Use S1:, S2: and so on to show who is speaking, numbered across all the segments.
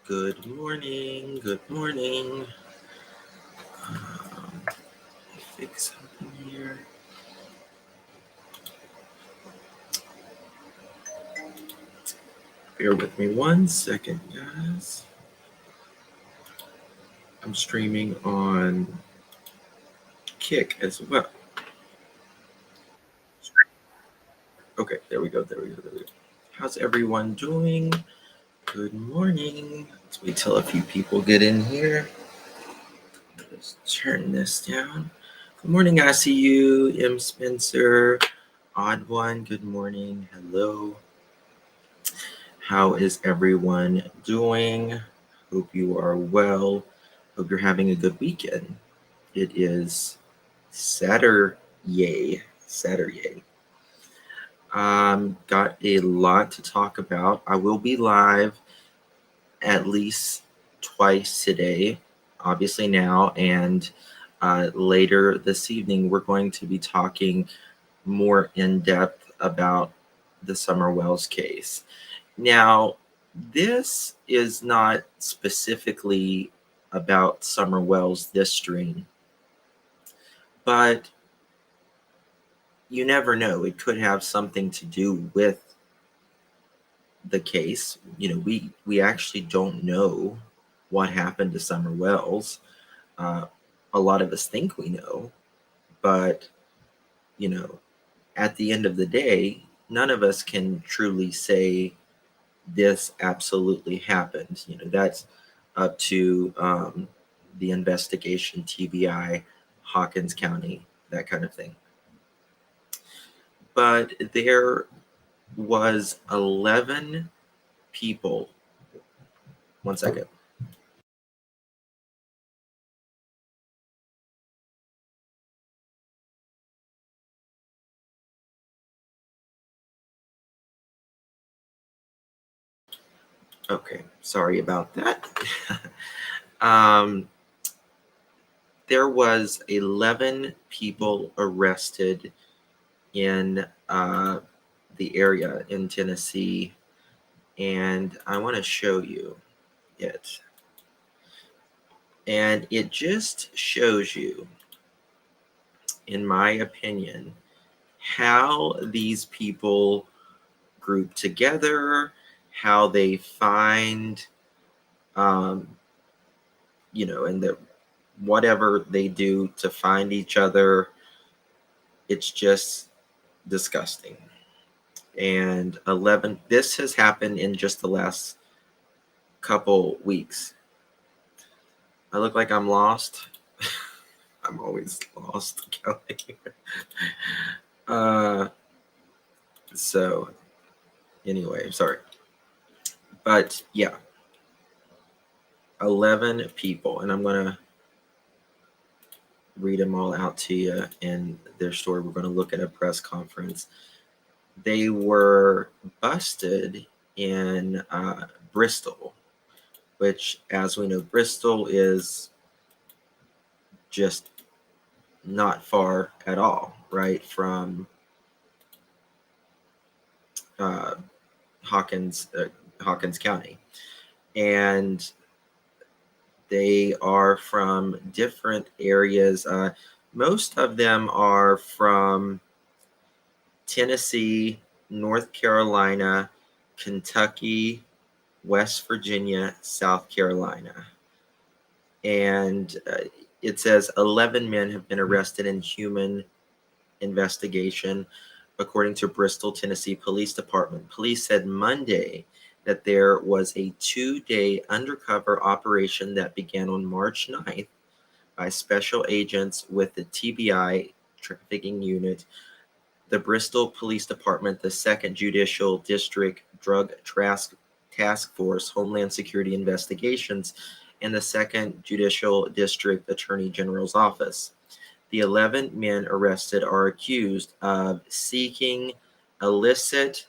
S1: Good morning. Good morning. Fix something here. Bear with me 1 second, guys. I'm streaming on Kick as well. Okay, there we go. How's everyone doing? Good morning. Let's wait till a few people get in here. Let's turn this down. Good morning, I see you, M. Spencer. Odd One, good morning. Hello. How is everyone doing? Hope you are well. Hope you're having a good weekend. It is Saturday. Got a lot to talk about. I will be live at least twice today, obviously now, and later this evening, we're going to be talking more in depth about the Summer Wells case. Now, this is not specifically about Summer Wells, this stream, but you never know. It could have something to do with the case. We actually don't know what happened to Summer Wells. A lot of us think we know, but you know, at the end of the day, none of us can truly say this absolutely happened. That's up to the investigation, TBI, Hawkins County, that kind of thing. But there was 11 people. 1 second. Okay, sorry about that. There was 11 people arrested in the area in Tennessee, and I want to show you it. And it just shows you, in my opinion, how these people group together, how they find, and the whatever they do to find each other. It's just disgusting. And 11, this has happened in just the last couple weeks. I look like I'm lost. I'm always lost, Kelly. So anyway, sorry. But yeah, 11 people, and I'm going to read them all out to you in their story. We're going to look at a press conference. They were busted in Bristol, which, as we know, Bristol is just not far at all, right, from Hawkins County. And they are from different areas. Most of them are from Tennessee, North Carolina, Kentucky, West Virginia, South Carolina. And it says 11 men have been arrested in human investigation, according to Bristol, Tennessee Police Department. Police said Monday that there was a 2-day undercover operation that began on March 9th by special agents with the TBI trafficking unit, the Bristol Police Department, the 2nd Judicial District Drug Task Force, Homeland Security Investigations, and the 2nd Judicial District Attorney General's Office. The 11 men arrested are accused of seeking illicit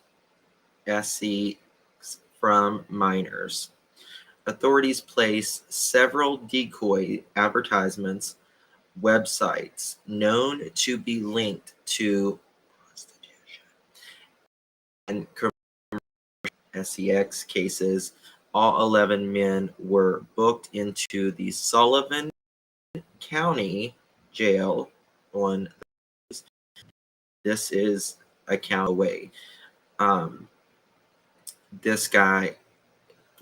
S1: SE from minors. Authorities place several decoy advertisements websites known to be linked to and SEX cases All 11 men were booked into the Sullivan County Jail on this is a county away. This guy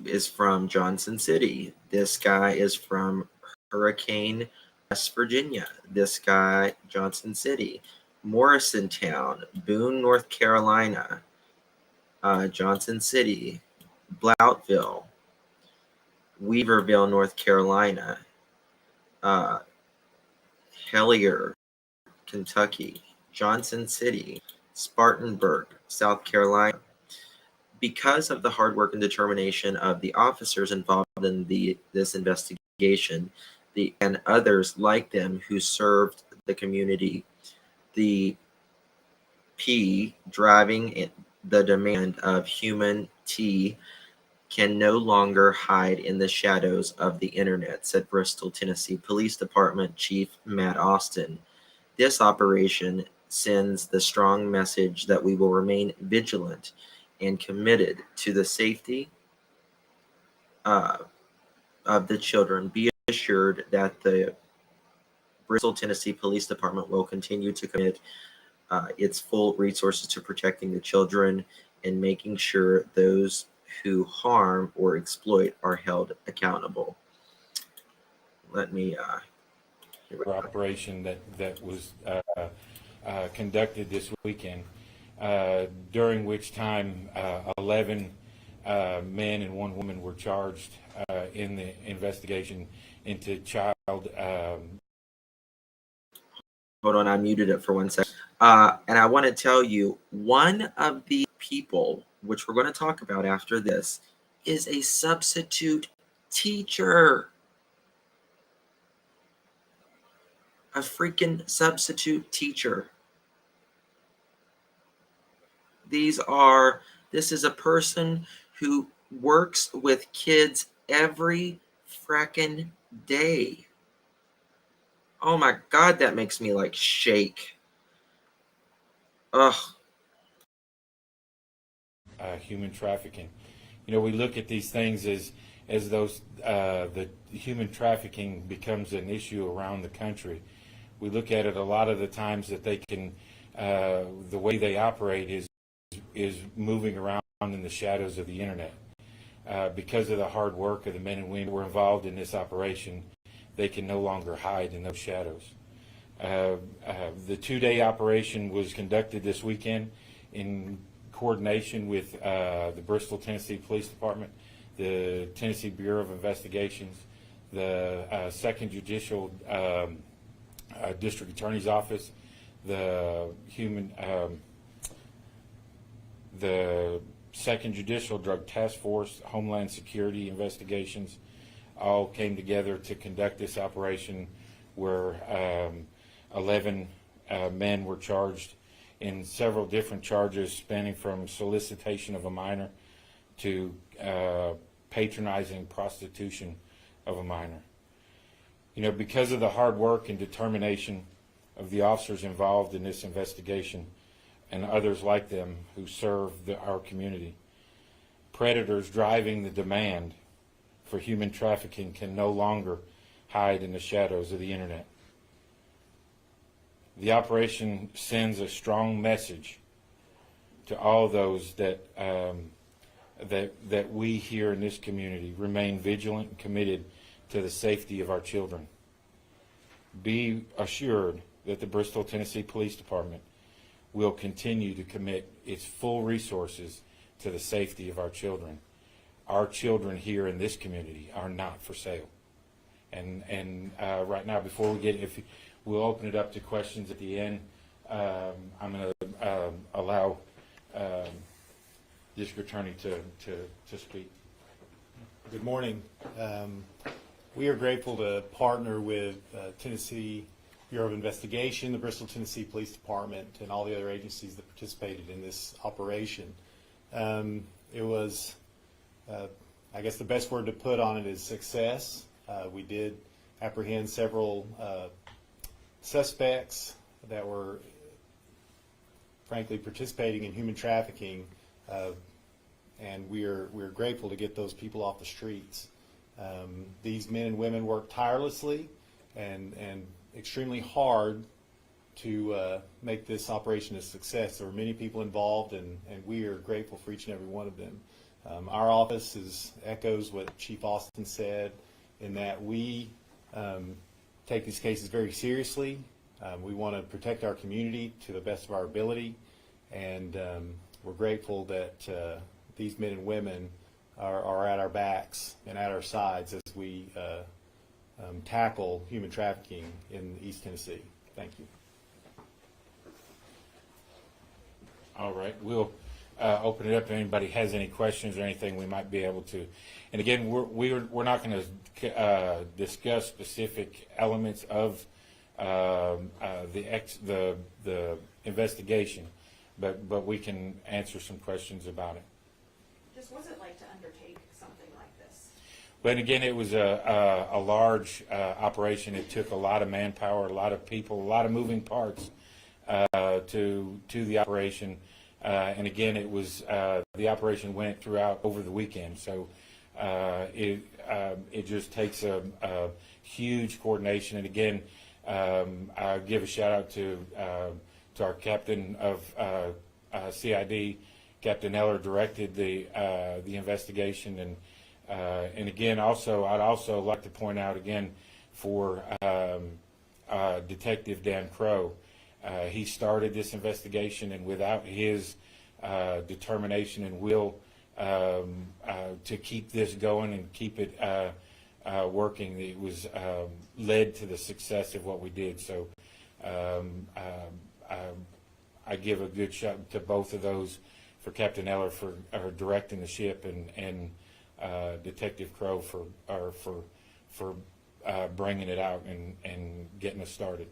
S1: is from Johnson City. This guy is from Hurricane, West Virginia. This guy, Johnson City. Morrisontown, Boone, North Carolina. Johnson City, Bloutville, Weaverville, North Carolina. Hellier, Kentucky. Johnson City, Spartanburg, South Carolina. Because of the hard work and determination of the officers involved in this investigation, and others like them who served the community, the P driving the demand of human T can no longer hide in the shadows of the internet, said Bristol, Tennessee Police Department Chief Matt Austin. This operation sends the strong message that we will remain vigilant and committed to the safety of the children. Be assured that the Bristol, Tennessee Police Department will continue to commit its full resources to protecting the children and making sure those who harm or exploit are held accountable. Let me
S2: operation that was conducted this weekend, during which time 11 men and 1 woman were charged in the investigation into child.
S1: Hold on, I muted it for 1 second. And I want to tell you, one of the people, which we're going to talk about after this, is a substitute teacher. A freaking substitute teacher. This is a person who works with kids every frickin' day. Oh my God, that makes me like shake. Ugh.
S2: Human trafficking. You know, we look at these things as those the human trafficking becomes an issue around the country. We look at it a lot of the times that they can, the way they operate is moving around in the shadows of the internet. Because of the hard work of the men and women who were involved in this operation, they can no longer hide in those shadows. The 2-day operation was conducted this weekend in coordination with the Bristol, Tennessee Police Department, the Tennessee Bureau of Investigations, the 2nd Judicial District Attorney's Office, the 2nd Judicial Drug Task Force, Homeland Security Investigations, all came together to conduct this operation where 11 men were charged in several different charges spanning from solicitation of a minor to patronizing prostitution of a minor. You know, because of the hard work and determination of the officers involved in this investigation and others like them who serve our community, predators driving the demand for human trafficking can no longer hide in the shadows of the internet. The operation sends a strong message to all those that we here in this community remain vigilant and committed to the safety of our children. Be assured that the Bristol, Tennessee Police Department will continue to commit its full resources to the safety of our children. Our children here in this community are not for sale. And right now, before we we'll open it up to questions at the end. I'm going to allow District Attorney to speak.
S3: Good morning. We are grateful to partner with Tennessee Bureau of Investigation, the Bristol, Tennessee Police Department, and all the other agencies that participated in this operation. It was, I guess the best word to put on it is success. We did apprehend several suspects that were frankly participating in human trafficking and we're grateful to get those people off the streets. These men and women work tirelessly and extremely hard to make this operation a success. There were many people involved, and we are grateful for each and every one of them. Our office echoes what Chief Austin said, in that we take these cases very seriously. We want to protect our community to the best of our ability, and we're grateful that these men and women are at our backs and at our sides as we tackle human trafficking in East Tennessee. Thank you.
S2: All right, we'll open it up if anybody has any questions or anything we might be able to. And again, we're not going to discuss specific elements of the investigation, but we can answer some questions about it.
S4: Just what's it like to undertake something like this?
S2: But again, it was a large operation. It took a lot of manpower, a lot of people, a lot of moving parts to the operation. And again, it was the operation went throughout over the weekend. So it just takes a huge coordination. And again, I'll give a shout out to our captain of CID. Captain Eller directed the investigation, and again, also I'd also like to point out again for Detective Dan Crow. He started this investigation, and without his determination and will to keep this going and keep it working, it was led to the success of what we did. So I give a good shout to both of those, for Captain Eller for directing the ship, and Detective Crow for bringing it out and getting us started.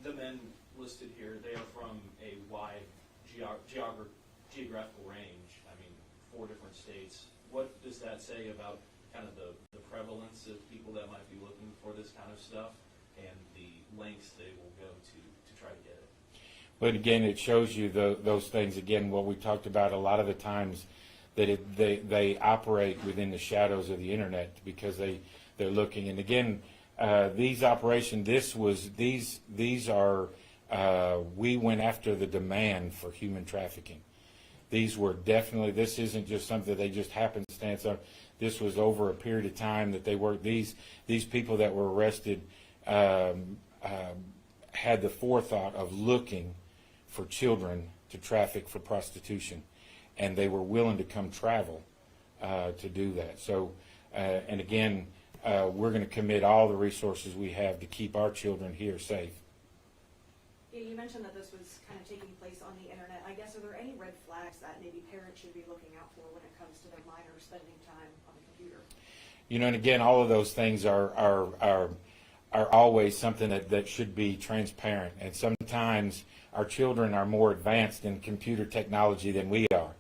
S5: The men listed here, they are from a wide geographical range. I mean, 4 different states. What does that say about kind of the prevalence of people that might be looking for this kind of stuff, and the lengths they will go to try to get it?
S2: But again, it shows you those things. Again, what we talked about a lot of the times, that they operate within the shadows of the internet because they're looking. And again, these operations, these are we went after the demand for human trafficking. These were definitely, this isn't just something they just happenstance on. This was over a period of time that they worked. These people that were arrested had the forethought of looking for children to traffic for prostitution, and they were willing to come travel to do that. So, and again, we're going to commit all the resources we have to keep our children here safe.
S4: Yeah, you mentioned that this was kind of taking place on the internet. I guess, are there any red flags that maybe parents should be looking out for when it comes to their minors spending time on the computer?
S2: You know, and again, all of those things are always something that should be transparent. And sometimes our children are more advanced in computer technology than we are.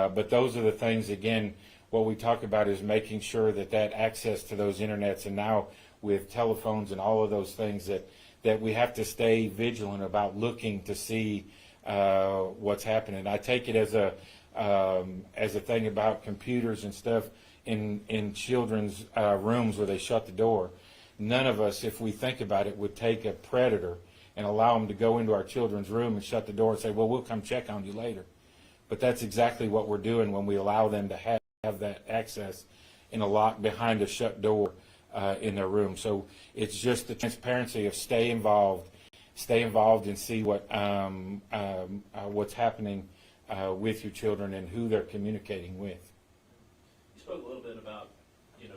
S2: But those are the things, again, what we talk about is making sure that access to those internets, and now with telephones and all of those things, that we have to stay vigilant about looking to see what's happening. I take it as a thing about computers and stuff in children's rooms where they shut the door. None of us, if we think about it, would take a predator and allow them to go into our children's room and shut the door and say, well, we'll come check on you later. But that's exactly what we're doing when we allow them to have that access in a lock behind a shut door in their room. So it's just the transparency of stay involved and see what's happening with your children and who they're communicating with.
S5: You spoke a little bit about,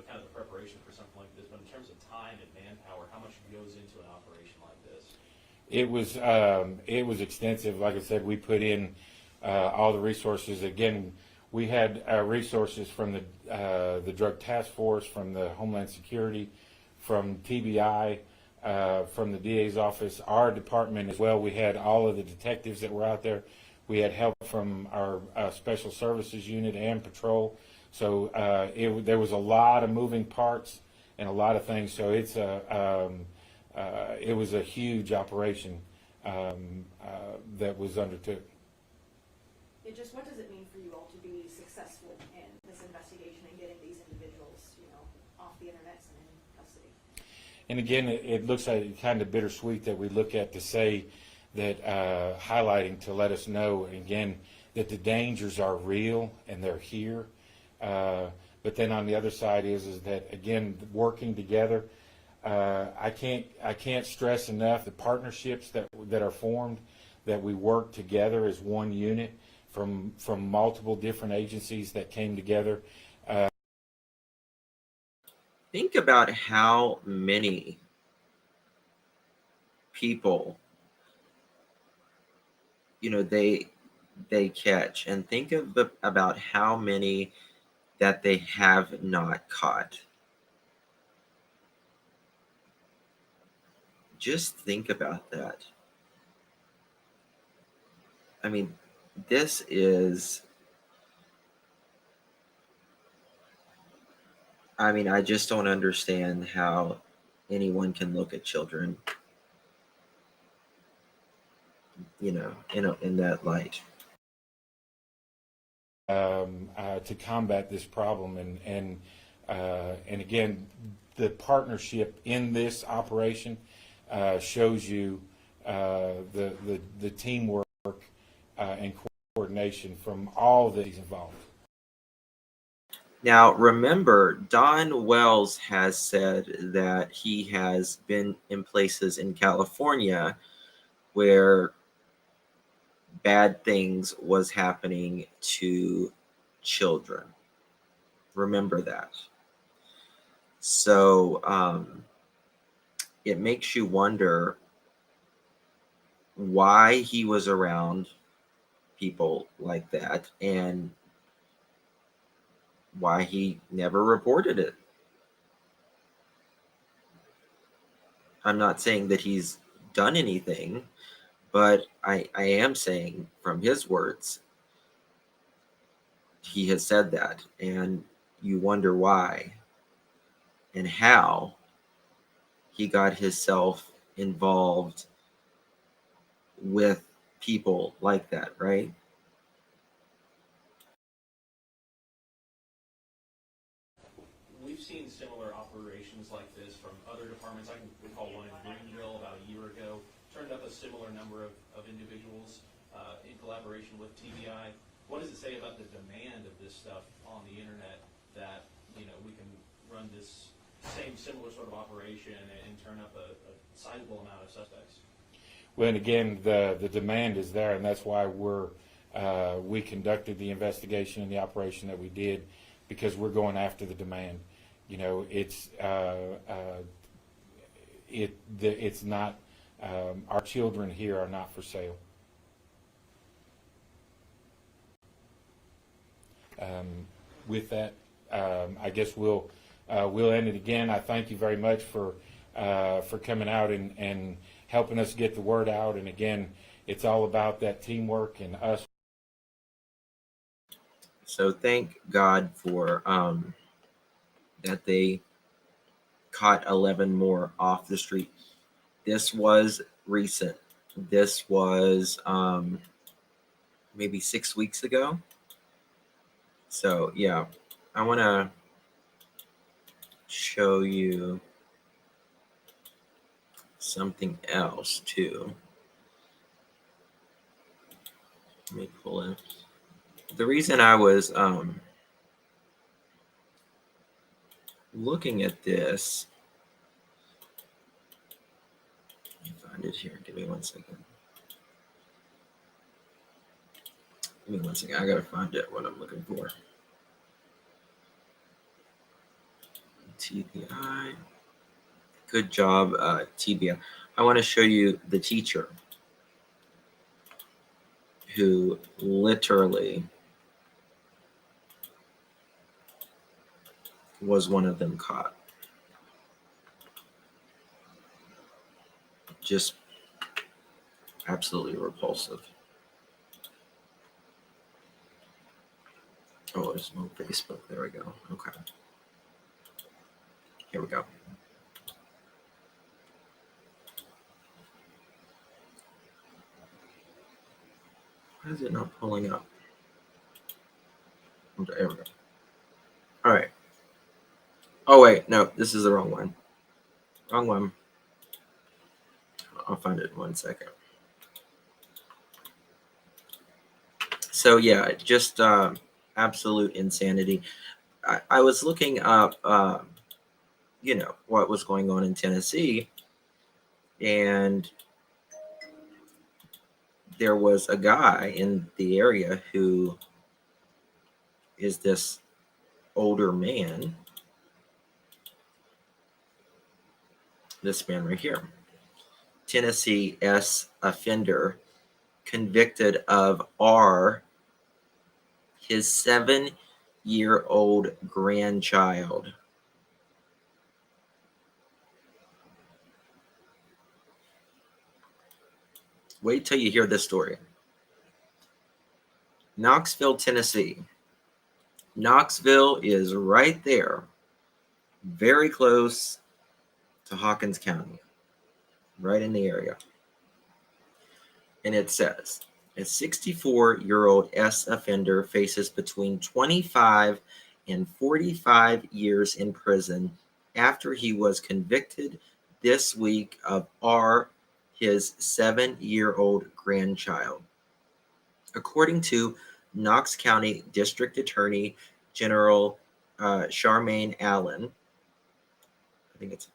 S5: kind of the preparation for something like this, but in terms of time and manpower, how much goes into an operation like this?
S2: It was extensive. Like I said, we put in all the resources. Again, we had resources from the Drug Task Force, from the Homeland Security, from TBI, from the DA's office, our department as well. We had all of the detectives that were out there. We had help from our Special Services Unit and Patrol. So there was a lot of moving parts and a lot of things. So it was a huge operation that was undertook.
S4: Just what does it mean for you all to be
S2: And again, it looks like kind of bittersweet that we look at to say that highlighting to let us know again that the dangers are real and they're here. But then on the other side is that again working together. I can't stress enough the partnerships that are formed, that we work together as one unit from multiple different agencies that came together.
S1: Think about how many people, they catch, and think about how many that they have not caught. Just think about that. I mean, this is, I just don't understand how anyone can look at children, in that light.
S2: To combat this problem, and again, the partnership in this operation shows you the teamwork and coordination from all these involved.
S1: Now, remember, Don Wells has said that he has been in places in California where bad things was happening to children. Remember that. So it makes you wonder why he was around people like that and why he never reported it. I'm not saying that he's done anything, but I am saying from his words, he has said that, and you wonder why and how he got himself involved with people like that, right?
S5: We've seen similar operations like this from other departments. I can recall one in Greenville about a year ago. Turned up a similar number of individuals in collaboration with TBI. What does it say about the demand of this stuff on the internet that we can run this similar sort of operation and turn up a sizable amount of suspects?
S2: Well, and again, the demand is there, and that's why we conducted the investigation and the operation that we did, because we're going after the demand. It's not our children here are not for sale. With that, I guess we'll end it again. I thank you very much for coming out and helping us get the word out. And again, it's all about that teamwork and us.
S1: So thank God for that they caught 11 more off the street. This was recent. This was maybe 6 weeks ago. So yeah, I want to show you something else too. Let me pull it. The reason I was looking at this, let me find it here. Give me 1 second. Give me 1 second. I gotta find it. What I'm looking for. TBI. Good job, TBI. I want to show you the teacher who literally was one of them caught. Just absolutely repulsive. Oh, there's no Facebook. There we go. Okay. Here we go. Why is it not pulling up? There we go. All right. Oh, wait. No, this is the wrong one. Wrong one. I'll find it in 1 second. So yeah, just absolute insanity. I was looking up, what was going on in Tennessee, and there was a guy in the area who is this older man, this man right here, Tennessee S offender, convicted of R, his 7-year-old grandchild. Wait till you hear this story. Knoxville, Tennessee. Knoxville is right there, very close to Hawkins County, right in the area. And it says a 64-year-old S offender faces between 25 and 45 years in prison after he was convicted this week of R, his 7-year-old grandchild. According to Knox County District Attorney General Charmaine Allen, I think it's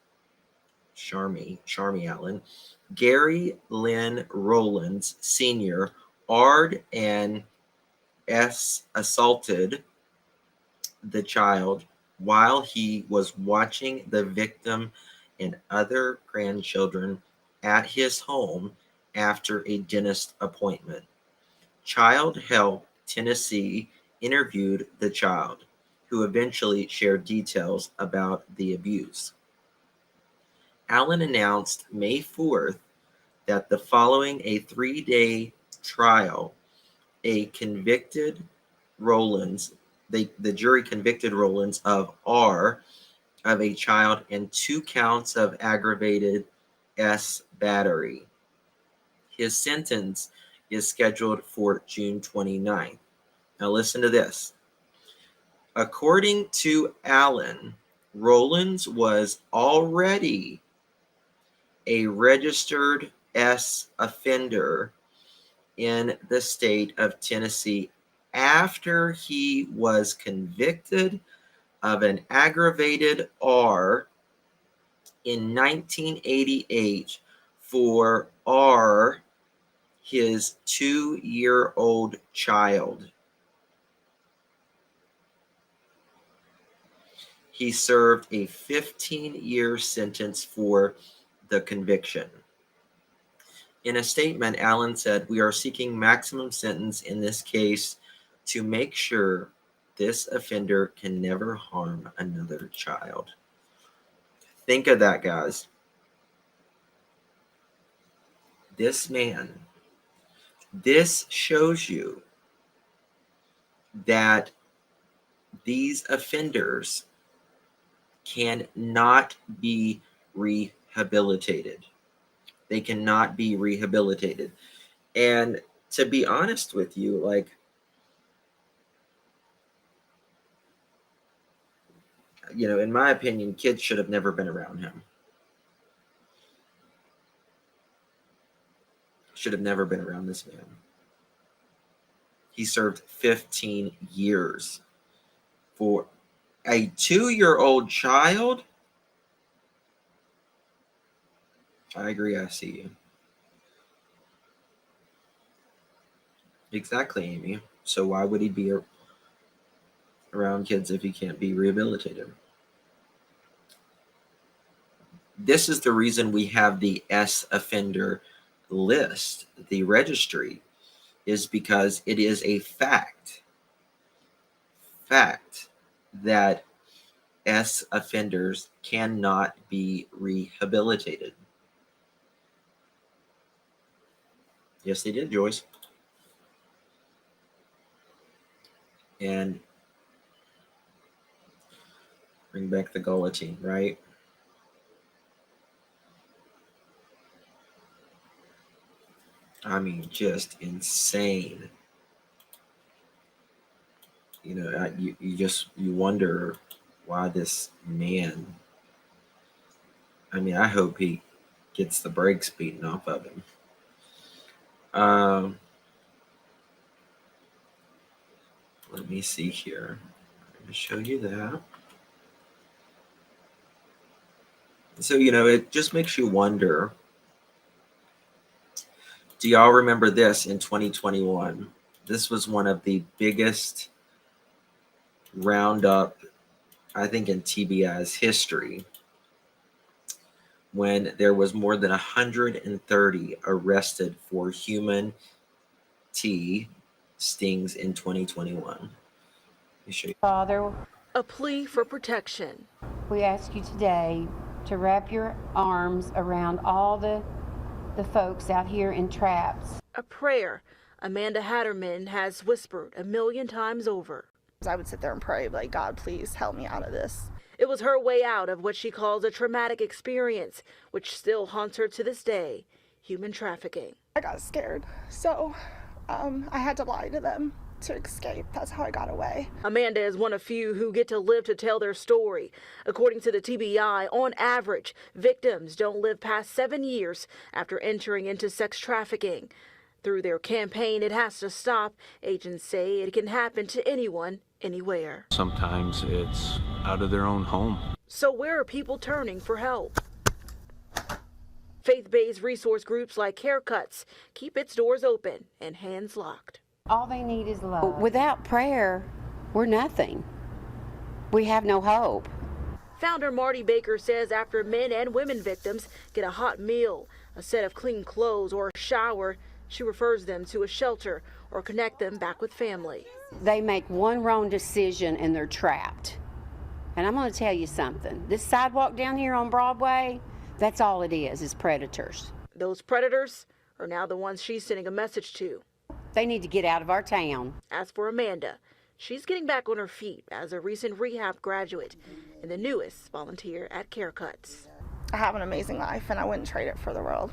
S1: Charmy Allen, Gary Lynn Rowlands Sr. R'd and S assaulted the child while he was watching the victim and other grandchildren at his home after a dentist appointment. Child Help Tennessee interviewed the child, who eventually shared details about the abuse. Allen announced May 4th that the following a 3-day trial, a convicted Rowlands, the jury convicted Rowlands of R, of a child, and 2 counts of aggravated S battery. His sentence is scheduled for June 29th. Now listen to this. According to Allen, Rowlands was already a registered S offender in the state of Tennessee after he was convicted of an aggravated R in 1988 for R, his 2-year-old child. He served a 15-year sentence for the conviction. In a statement, Allen said, "We are seeking maximum sentence in this case to make sure this offender can never harm another child." Think of that, guys. This man, this shows you that these offenders cannot be rehabilitated. They cannot be rehabilitated. And to be honest with you, like, in my opinion, kids should have never been around him. Should have never been around this man. He served 15 years for a 2-year-old child. I agree. I see you. Exactly, Amy. So why would he be around kids if he can't be rehabilitated? This is the reason we have the S offender list, the registry, is because it is a fact that S offenders cannot be rehabilitated. Yes, they did, Joyce. And bring back the guillotine, right? I mean, just insane. You wonder why this man I mean, I hope he gets the brakes beaten off of him. Let me see here. I'm going to show you that. So, it just makes you wonder. Do y'all remember this in 2021? This was one of the biggest roundup, I think, in TBI's history, when there was more than 130 arrested for human T stings in 2021. Let me show you.
S6: Father,
S7: A plea for protection.
S6: we ask you today to wrap your arms around all the folks out here in traps.
S7: A prayer Amanda Hatterman has whispered 1,000,000 times over.
S8: I would sit there and pray, like, God, please help me out of this.
S7: It was her way out of what she calls a traumatic experience, which still haunts her to this day: human trafficking.
S8: I got scared, so I had to lie to them to escape. That's how I got away.
S7: Amanda is one of few who get to live to tell their story. According to the TBI, on average, victims don't live past 7 years after entering into sex trafficking. Through their campaign, It Has to Stop, agents say it can happen to anyone, anywhere.
S9: Sometimes it's out of their own home.
S7: So where are people turning for help? Faith-based resource groups like Haircuts keep its doors open and hands locked.
S6: All they need is love. Without prayer, we're nothing. We have no hope.
S7: Founder Marty Baker says after men and women victims get a hot meal, a set of clean clothes, or a shower, she refers them to a shelter or connect them back with family.
S6: They make one wrong decision and they're trapped. And I'm going to tell you something. This sidewalk down here on Broadway, that's all it is predators.
S7: Those predators are now the ones she's sending a message to.
S6: They need to get out of our town.
S7: As for Amanda, she's getting back on her feet as a recent rehab graduate and the newest volunteer at Haircuts.
S8: I have an amazing life, and I wouldn't trade it for the world.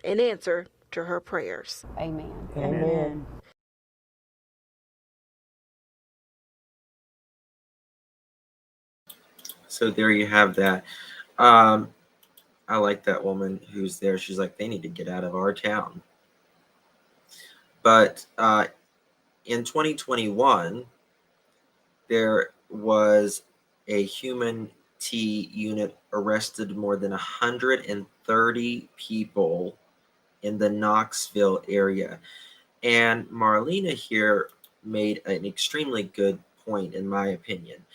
S7: In answer to her prayers.
S6: Amen.
S10: Amen.
S1: So there you have that. I like that woman who's there. She's like, they need to get out of our town. But in 2021, there was a human T unit arrested more than 130 people in the Knoxville area. And Marlena here made an extremely good point, in my opinion.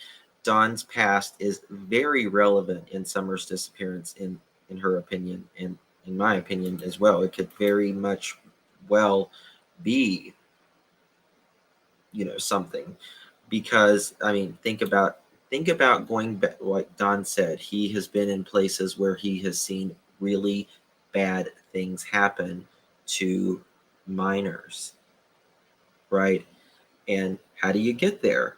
S1: Dawn's past is very relevant in Summer's disappearance, in her opinion, and in my opinion as well. It could very much well be, something, because I mean, think about going back. Like Dawn said, he has been in places where he has seen really bad things happen to minors, right? And how do you get there?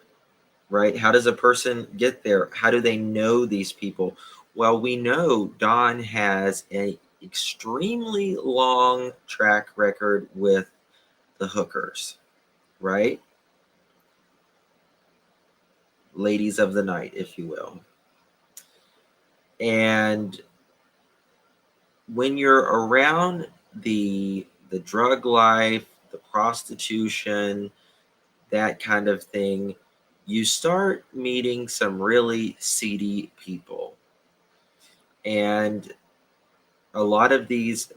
S1: Right? How does a person get there? How do they know these people? Well, we know Dawn has an extremely long track record with the hookers, right? Ladies of the night, if you will. And when you're around the drug life, the prostitution, that kind of thing, you start meeting some really seedy people. And a lot of these,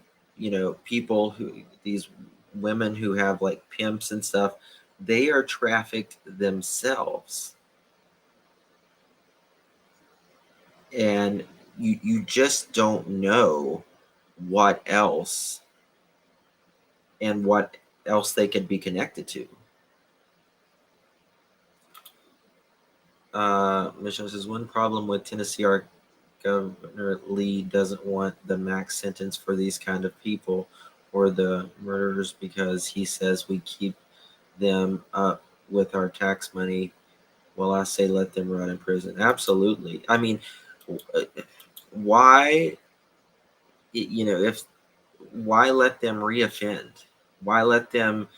S1: people these women who have like pimps and stuff, they are trafficked themselves. And you just don't know what else they could be connected to. Michelle says, one problem with Tennessee, our Governor Lee doesn't want the max sentence for these kind of people or the murderers, because he says we keep them up with our tax money. Well, I say let them rot in prison. Absolutely. I mean, why, why let them reoffend? Why let them,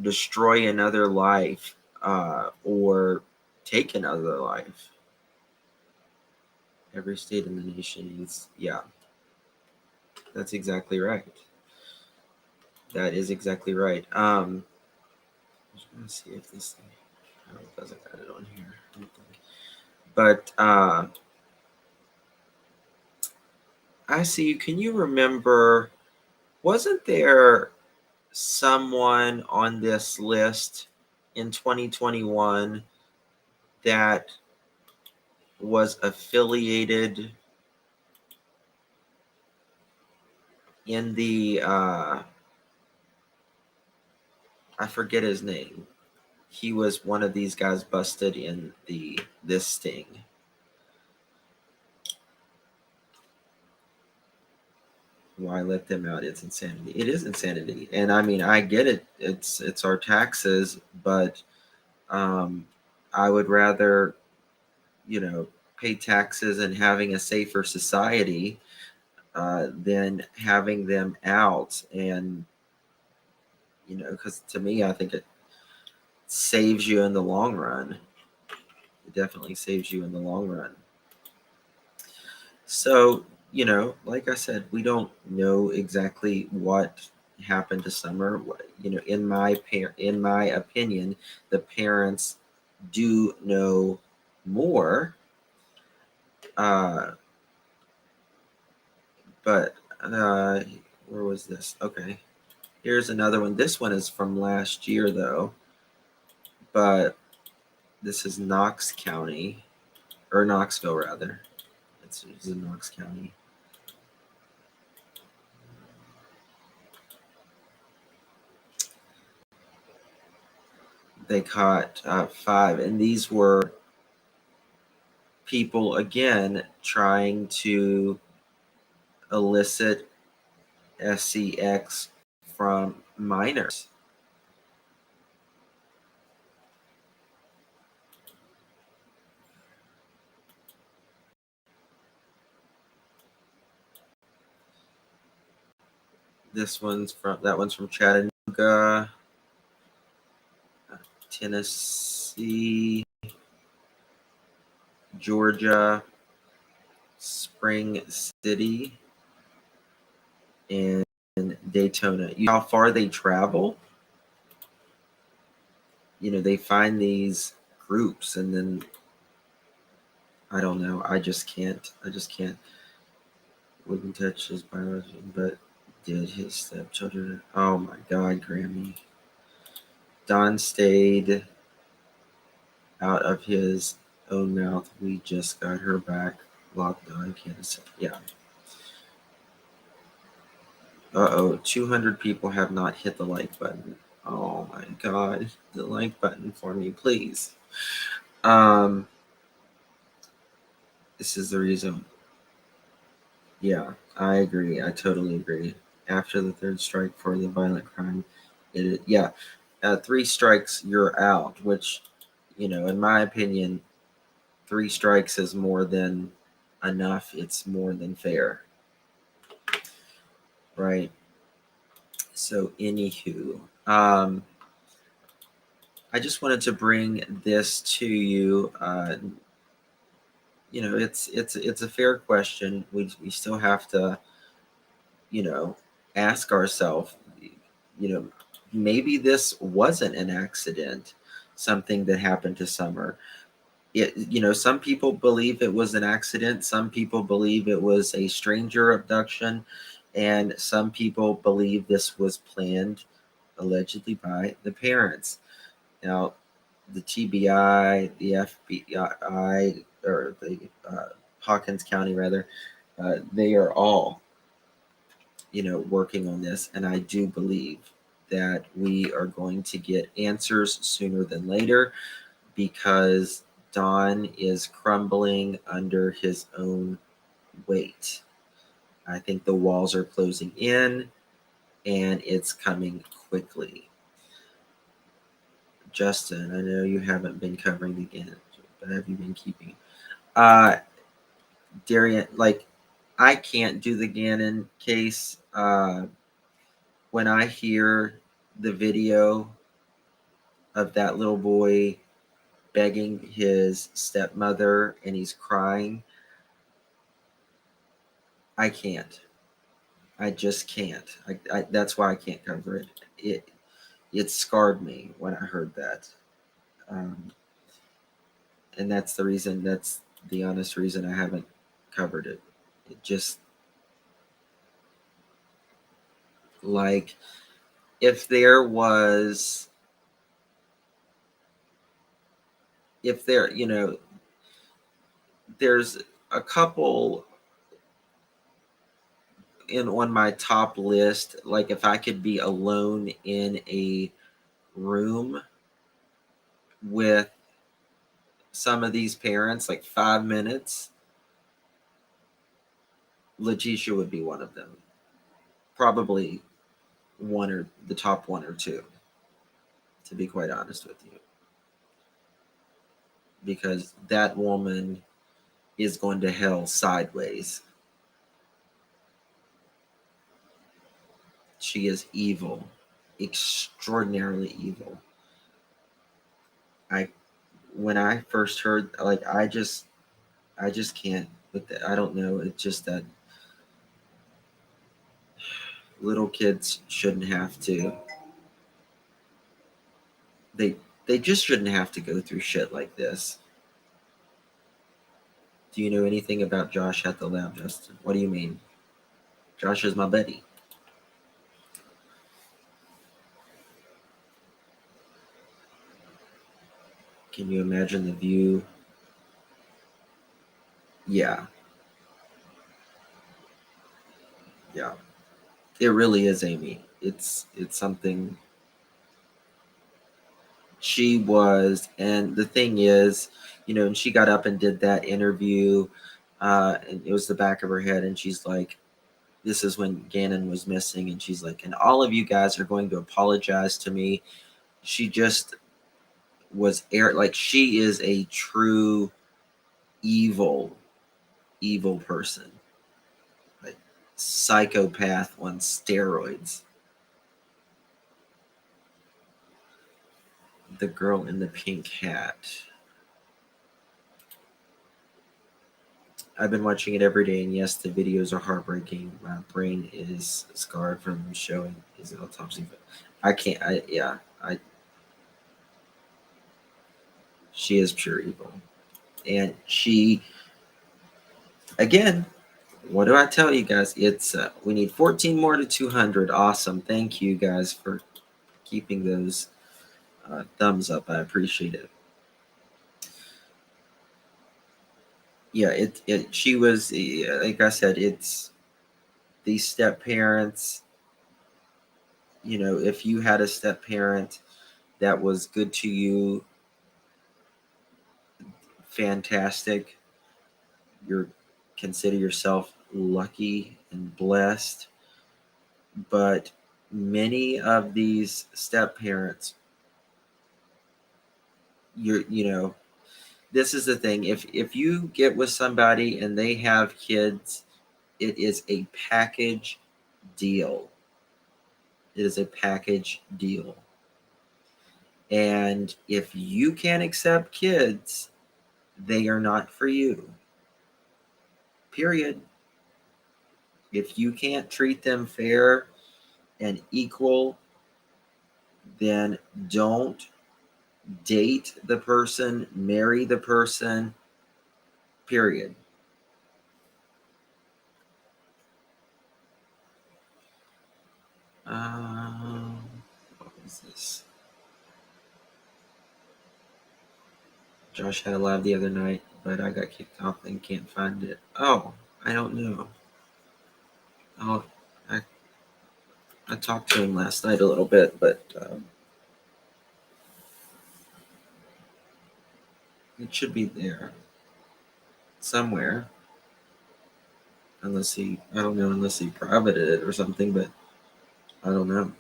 S1: destroy another life, or take another life? Every state in the nation needs, yeah. That's exactly right. That is exactly right. I'm just gonna see if this thing, oh, it doesn't got it on here. But I see. Can you remember? Wasn't there someone on this list in 2021 that was affiliated in the I forget his name. He was one of these guys busted in this sting. Why let them out? It's insanity. It is insanity. And I mean, I get it. It's our taxes, but I would rather, pay taxes and having a safer society than having them out. And because to me, I think it saves you in the long run. It definitely saves you in the long run. So, like I said, we don't know exactly what happened to Summer. In my opinion, the parents do know more. Uh, but where was this? Okay, here's another one. This one is from last year, though. But this is Knox County, or Knoxville, rather. It's in Knox County. They caught 5, and these were people again trying to elicit SCX from minors. That one's from Chattanooga, Tennessee, Georgia, Spring City, and Daytona. You know how far they travel? They find these groups, and then I don't know. I just can't. Wouldn't touch his biology, but did his stepchildren. Oh my God, Grammy. Don stayed out of his own mouth. We just got her back locked on Kansas. Yeah. 200 people have not hit the like button. Oh my God. The like button for me, please. This is the reason. Yeah, I agree. I totally agree. After the 3rd strike for the violent crime, yeah, 3 strikes, you're out, which, in my opinion, 3 strikes is more than enough. It's more than fair. Right. So, anywho, I just wanted to bring this to you. It's a fair question. We still have to, ask ourselves, maybe this wasn't an accident, something that happened to Summer. Some people believe it was an accident. Some people believe it was a stranger abduction. And some people believe this was planned allegedly by the parents. Now, the TBI, the FBI, or the Hawkins County, rather, they are all, working on this. And I do believe that we are going to get answers sooner than later because Don is crumbling under his own weight. I think the walls are closing in and it's coming quickly. Justin, I know you haven't been covering the Gannon, but have you been keeping? Darian, I can't do the Gannon case. When I hear the video of that little boy begging his stepmother and he's crying, I can't. I just can't. That's why I can't cover it. It scarred me when I heard that, um, and that's the reason. That's the honest reason I haven't covered it. It just like if there was, if there, there's a couple in on my top list. Like if I could be alone in a room with some of these parents, like 5 minutes, Letitia would be one of them. Probably one or the top one or two, to be quite honest with you. Because that woman is going to hell sideways. She is evil, extraordinarily evil. I when I first heard, like, I just can't with that. I don't know. It's just that little kids shouldn't have to. They they just shouldn't have to go through shit like this. Do you know anything about Josh at the lab, Justin? What do you mean? Josh is my buddy. Can you imagine the view? Yeah, yeah. It really is, Amy. It's something she was, and the thing is, and she got up and did that interview, and it was the back of her head, and she's like, "This is when Gannon was missing," and she's like, "And all of you guys are going to apologize to me." She just was air like she is a true evil, evil person, like psychopath on steroids. The girl in the pink hat. I've been watching it every day, and yes, the videos are heartbreaking. My brain is scarred from showing his autopsy. But I can't. She is pure evil, and she, again. What do I tell you guys? It's we need 14 more to 200. Awesome. Thank you guys for keeping those thumbs up. I appreciate it. Yeah, it she was like I said, it's these step parents. If you had a step parent that was good to you, fantastic. You're consider yourself lucky and blessed. But many of these step parents, this is the thing. If you get with somebody and they have kids, it is a package deal. It is a package deal. And if you can't accept kids, they are not for you. Period. If you can't treat them fair and equal, then don't date the person, marry the person, period. What was this? Josh had a live the other night, but I got kicked off and can't find it. Oh, I don't know. Oh, I, I talked to him last night a little bit, but it should be there somewhere. I don't know, unless he privated it or something, but I don't know.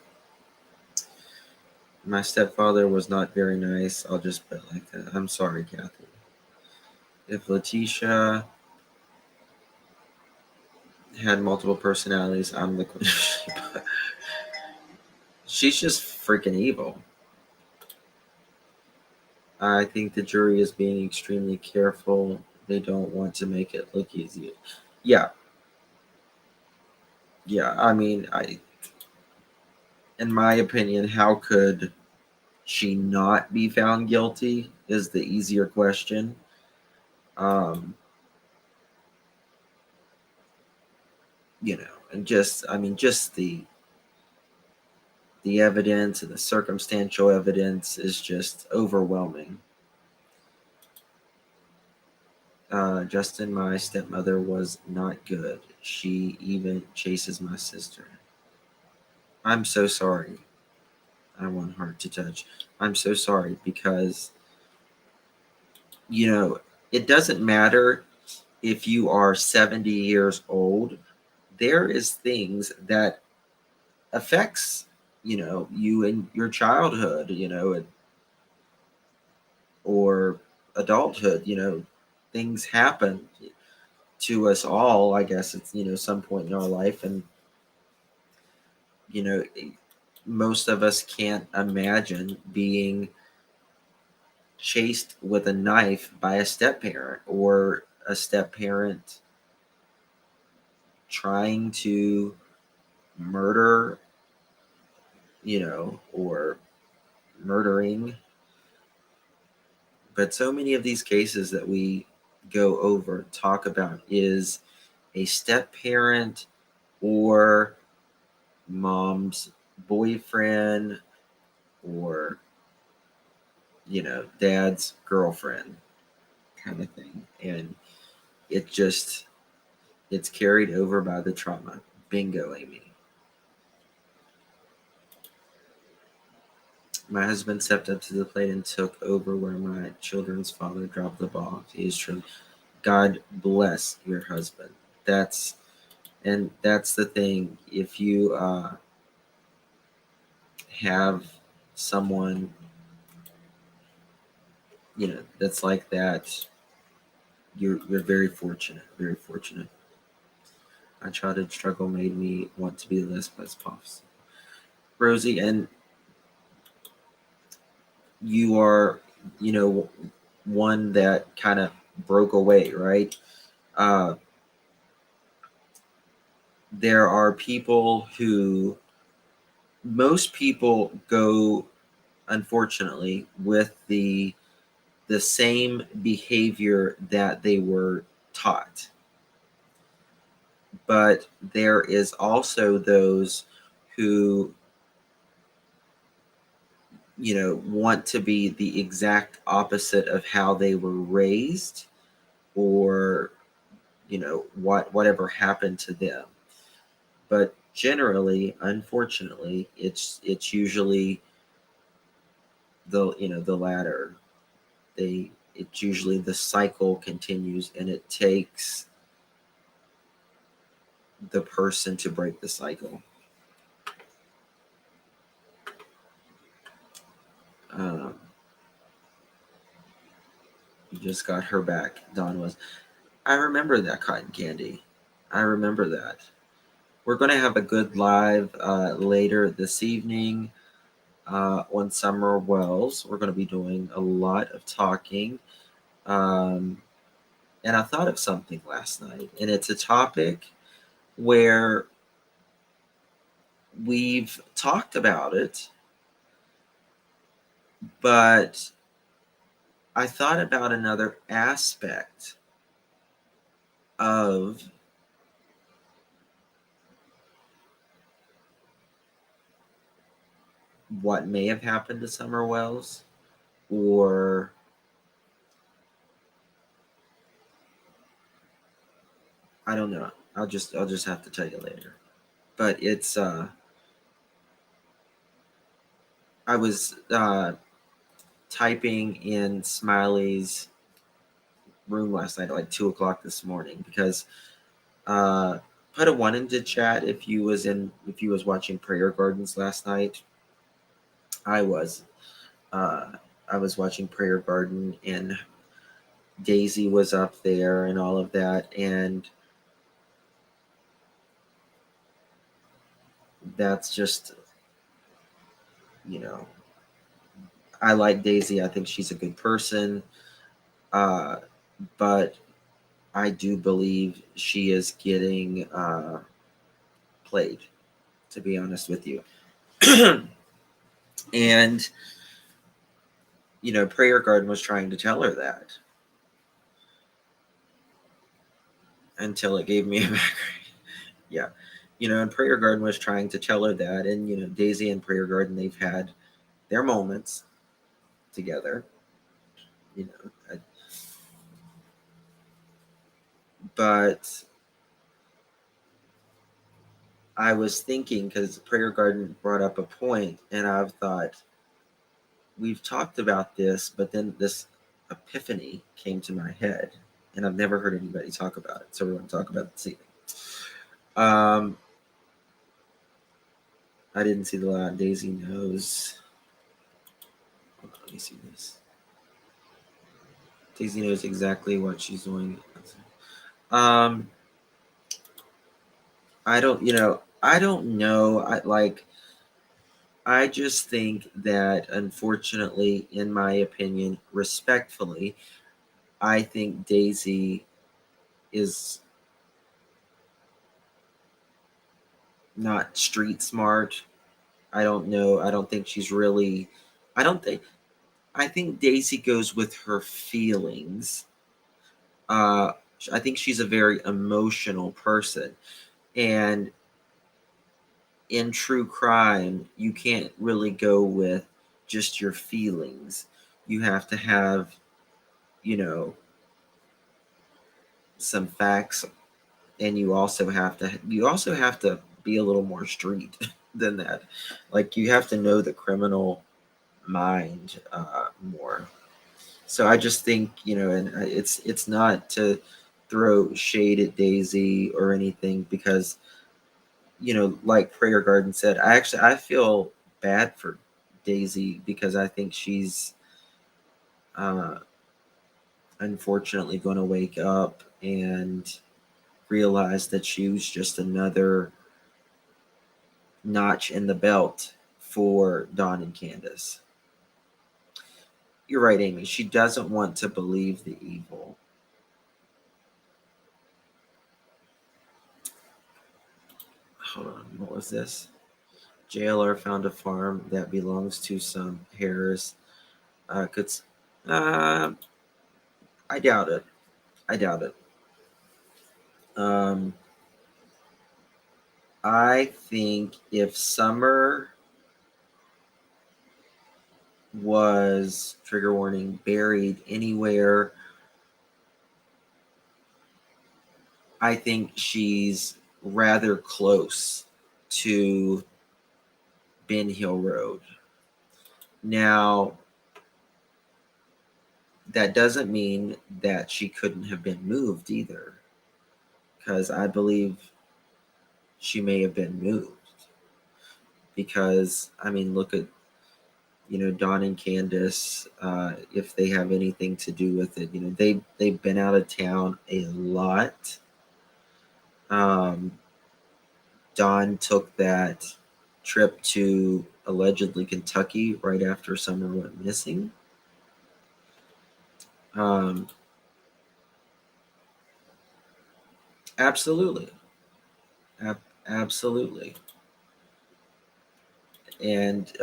S1: My stepfather was not very nice. I'll just put it like that. I'm sorry, Kathy. If Letitia had multiple personalities, I'm the queen. She's just freaking evil. I think the jury is being extremely careful. They don't want to make it look easy. Yeah. Yeah, I mean, in my opinion, how could she not be found guilty is the easier question. Um, and just, I mean, just the evidence and the circumstantial evidence is just overwhelming. Justin, my stepmother was not good. She even chases my sister. I'm so sorry. I want heart to touch. I'm so sorry because, you know, it doesn't matter if you are 70 years old. There is things that affects, you in your childhood, or adulthood, things happen to us all. I guess it's, some point in our life. And, you know, most of us can't imagine being chased with a knife by a step parent, or a step parent trying to murder, or murdering. But so many of these cases that we go over, talk about, is a step parent or mom's boyfriend, or, dad's girlfriend kind of thing. And it just, it's carried over by the trauma. Bingo, Amy. My husband stepped up to the plate and took over where my children's father dropped the ball. He is true. God bless your husband. That's the thing. If you have someone, that's like that, you're very fortunate. Very fortunate. My childhood struggle made me want to be less as possible. Rosie, and you are, one that kind of broke away, right? Uh, there are people who, most people go, unfortunately, with the same behavior that they were taught. But there is also those who, want to be the exact opposite of how they were raised, or, whatever happened to them. But generally, unfortunately, it's usually the latter. It's usually the cycle continues, and it takes the person to break the cycle. Um, you just got her back. Dawn was. I remember that, cotton candy. I remember that. We're going to have a good live later this evening on Summer Wells. We're going to be doing a lot of talking. Um, and I thought of something last night, and it's a topic where we've talked about it, but I thought about another aspect of what may have happened to Summer Wells, or I don't know. I'll just have to tell you later. But it's I was typing in Smiley's room last night at like 2 o'clock this morning, because uh put a one into chat if you was watching Prayer Gardens last night. I was. I was watching Prayer Garden, and Daisy was up there and all of that, and that's just, you know, I like Daisy. I think she's a good person, uh, but I do believe she is getting played, to be honest with you. And, Prayer Garden was trying to tell her that until it gave me a back. Yeah. And Prayer Garden was trying to tell her that. And, Daisy and Prayer Garden, they've had their moments together, but I was thinking, because Prayer Garden brought up a point, and I've thought, we've talked about this, but then this epiphany came to my head, and I've never heard anybody talk about it, so we want to talk about it this evening. I didn't see the line. Daisy knows. Hold on, let me see this. Daisy knows exactly what she's doing. I don't know. I just think that, unfortunately, in my opinion, respectfully, I think Daisy is not street smart. I don't know. I don't think she's really. I think Daisy goes with her feelings. I think she's a very emotional person. And in true crime, you can't really go with just your feelings. You have to have, some facts, and you also have to be a little more street than that. Like, you have to know the criminal mind more. So I just think, and it's not to throw shade at Daisy or anything, because, like Prayer Garden said, I feel bad for Daisy, because I think she's uh, unfortunately going to wake up and realize that she was just another notch in the belt for Dawn and Candace. You're right, Amy. She doesn't want to believe the evil. Hold on, what was this? JLR found a farm that belongs to some Harris. I doubt it. I doubt it. I think if Summer was, trigger warning, buried anywhere, I think she's rather close to Ben Hill Road. Now, that doesn't mean that she couldn't have been moved either, because I believe she may have been moved. Because, I mean, look at, Dawn and Candace, if they have anything to do with it. They've been out of town a lot. Dawn took that trip to allegedly Kentucky right after Summer went missing. Absolutely. Absolutely. And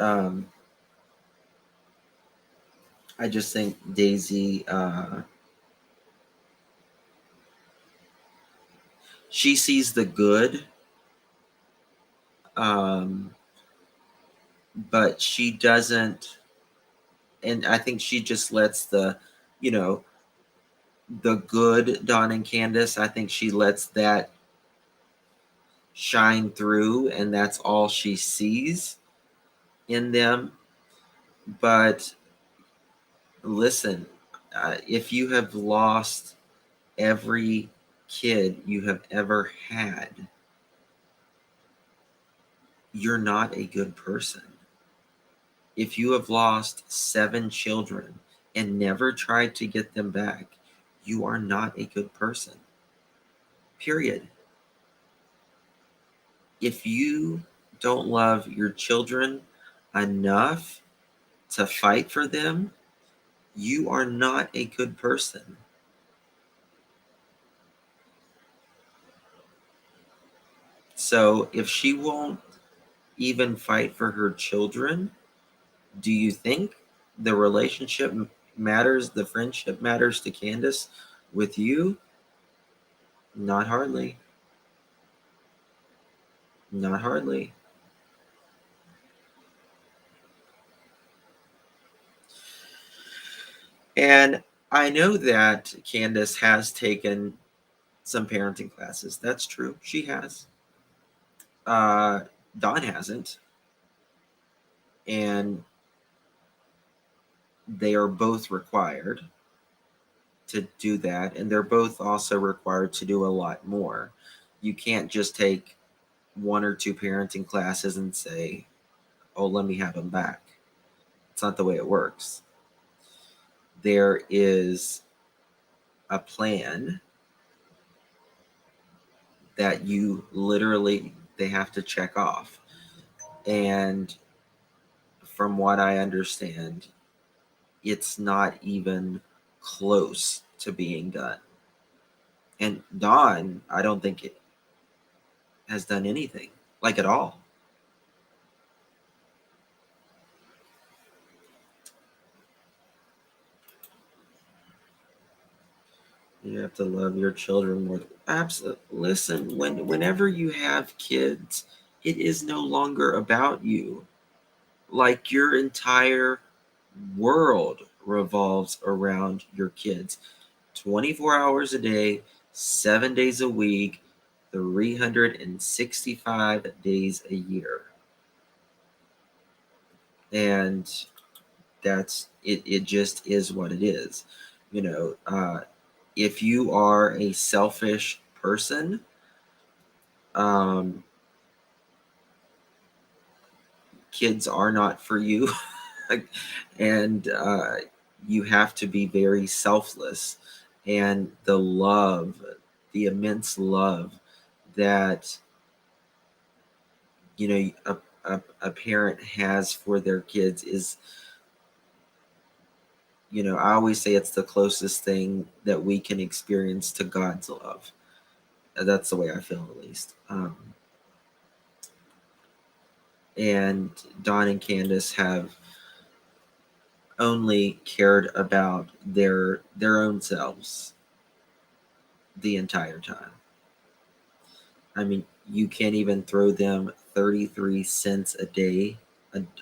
S1: I just think Daisy, she sees the good, but she doesn't, and I think she just lets the good Dawn and Candace, I think she lets that shine through, and that's all she sees in them. But listen, if you have lost every kid you have ever had, you're not a good person. If you have lost 7 children and never tried to get them back, you are not a good person. Period. If you don't love your children enough to fight for them, you are not a good person. So if she won't even fight for her children, do you think the relationship matters, the friendship matters to Candace with you? Not hardly. Not hardly. And I know that Candace has taken some parenting classes. That's true. She has. Uh, Don hasn't. And they are both required to do that. And they're both also required to do a lot more. You can't just take one or two parenting classes and say, oh, let me have them back. It's not the way it works. There is a plan that you literally they have to check off. And from what I understand, it's not even close to being done. And Don, I don't think it has done anything, like at all. You have to love your children more. Absolutely. Listen, whenever you have kids, it is no longer about you. Like your entire world revolves around your kids. 24 hours a day, 7 days a week, 365 days a year. And that's it. It just is what it is. You know, if you are a selfish person, um, kids are not for you. And you have to be very selfless. And the love, the immense love that, you know, a parent has for their kids is, you know, I always say it's the closest thing that we can experience to God's love. That's the way I feel, at least. And Don and Candace have only cared about their own selves the entire time. I mean, you can't even throw them 33 cents a day,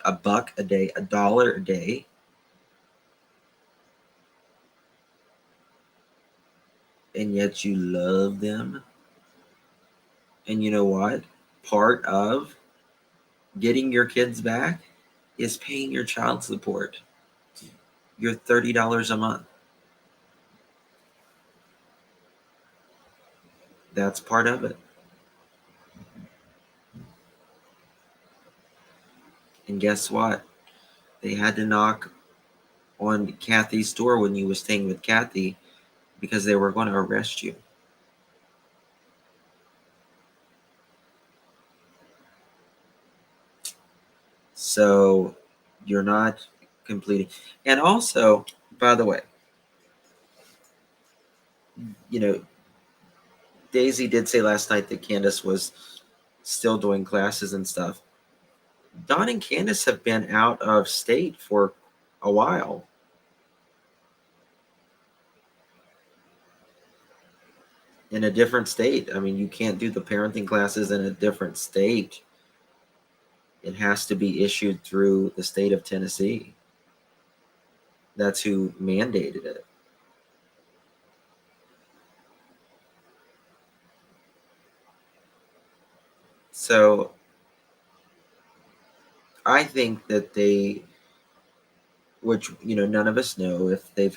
S1: a buck a day, $1 a day. And yet you love them. And you know what? Part of getting your kids back is paying your child support. Your $30 a month. That's part of it. And guess what? They had to knock on Kathy's door when you were staying with Kathy because they were going to arrest you. So you're not completing. And also, by the way, you know, Daisy did say last night that Candace was still doing classes and stuff. Don and Candace have been out of state for a while. In a different state. I mean, you can't do the parenting classes in a different state. It has to be issued through the state of Tennessee. That's who mandated it. So I think that they, which, you know, none of us know if they've,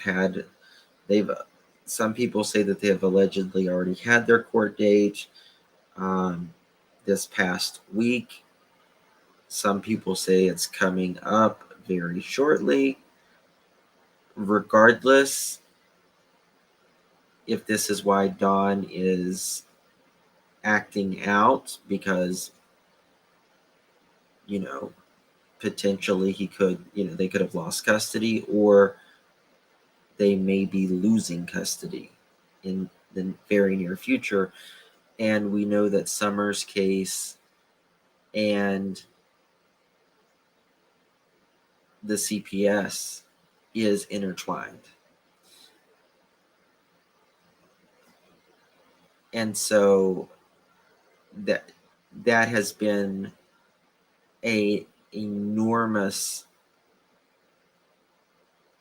S1: some people say that they have allegedly already had their court date this past week. Some people say it's coming up very shortly. Regardless, if this is why Don is acting out, because, you know, potentially he could, you know, they could have lost custody, or they may be losing custody in the very near future. And we know that Summer's case and the CPS is intertwined. And so that has been a enormous,